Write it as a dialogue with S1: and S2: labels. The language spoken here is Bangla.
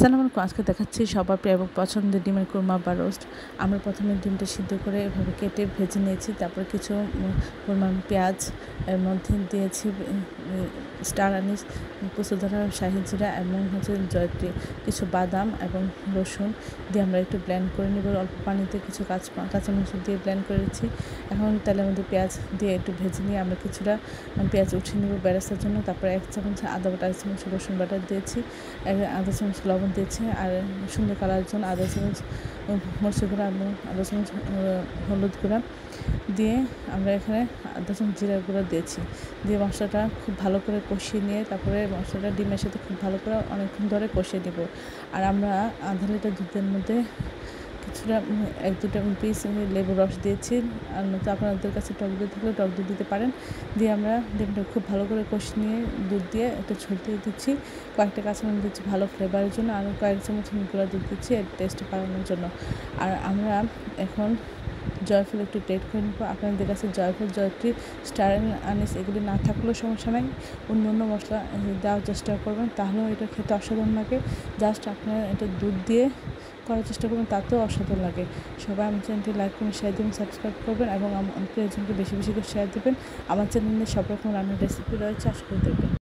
S1: আসসালামু আলাইকুম। আজকে দেখাচ্ছি সবার প্রিয় এবং পছন্দের ডিমের কুরমা বা রোস্ট। আমরা প্রথমে ডিমটা সিদ্ধ করে এভাবে কেটে ভেজে নিয়েছি। তারপর কিছু পরিমাণ পেঁয়াজ, এর মধ্যে দিয়েছি স্টার আনিস, পোস্তদানা, শাহি জিরা এবং জয়ত্রী, কিছু বাদাম এবং রসুন দিয়ে আমরা একটু ব্লেন্ড করে নেব। অল্প পানিতে কিছু কাঁচামরিচ দিয়ে ব্লেন্ড করেছি। এখন তেলের মধ্যে পেঁয়াজ দিয়ে একটু ভেজে নিয়ে আমরা কিছুটা পেঁয়াজ উঠিয়ে নেব বেরেস্তার জন্য। তারপর 1 চামচ আদা বাটা, 1 চামচ রসুন বাটা দিয়েছি, 1/2 চামচ লবণ দিয়েছি, আর সুন্দর কালারের জন্য 1/2 চামচ মরিচের গুঁড়া এবং 1/2 চামচ হলুদ গুঁড়া দিয়ে আমরা এখানে 1/2 চামচ জিরার গুঁড়া দিয়েছি। দিয়ে মশলাটা খুব ভালো করে কষিয়ে নিয়ে তারপরে মশলাটা ডিমের সাথে খুব ভালো করে অনেকক্ষণ ধরে কষিয়ে নেব। আর আমরা আধা লিটার দুধের মধ্যে কিছুটা 1-2 পিস লেবুর রস দিয়েছি। আর নয়তো আপনাদের কাছে টক দই থাকলে টক দই দিতে পারেন। দিয়ে আমরা ডিমটা খুব ভালো করে কষিয়ে নিয়ে দুধ দিয়ে একটা ঝোল দিয়ে দিচ্ছি, কয়েকটা কাঁচামরিচ দিচ্ছি ভালো ফ্লেভারের জন্য, আর কয়েক চামচ গুঁড়া দুধ দিচ্ছি এর টেস্ট বাড়ানোর জন্য। আর আমরা এখন জয়ফল একটু টেস্ট করে নেব। আপনাদের কাছে জয়ফল, জয়ত্রী, স্টার আনিস এগুলি না থাকলেও সমস্যা নাই, অন্য অন্য মশলা দেওয়ার চেষ্টা করবেন, তাহলেও এটা খেতে অসাধারণ লাগে। জাস্ট আপনারা এটা দুধ দিয়ে করার চেষ্টা করবেন, তাতেও অসাধারণ লাগে। সবাই আমার চ্যানেলটি লাইক করবেন, শেয়ার দেবেন, সাবস্ক্রাইব করবেন এবং আমার প্রিয়জনকে বেশি বেশি করে শেয়ার দেবেন। আমার চ্যানেলে সব রকম রান্নার রেসিপি রয়েছে, আশা করি দেখবেন।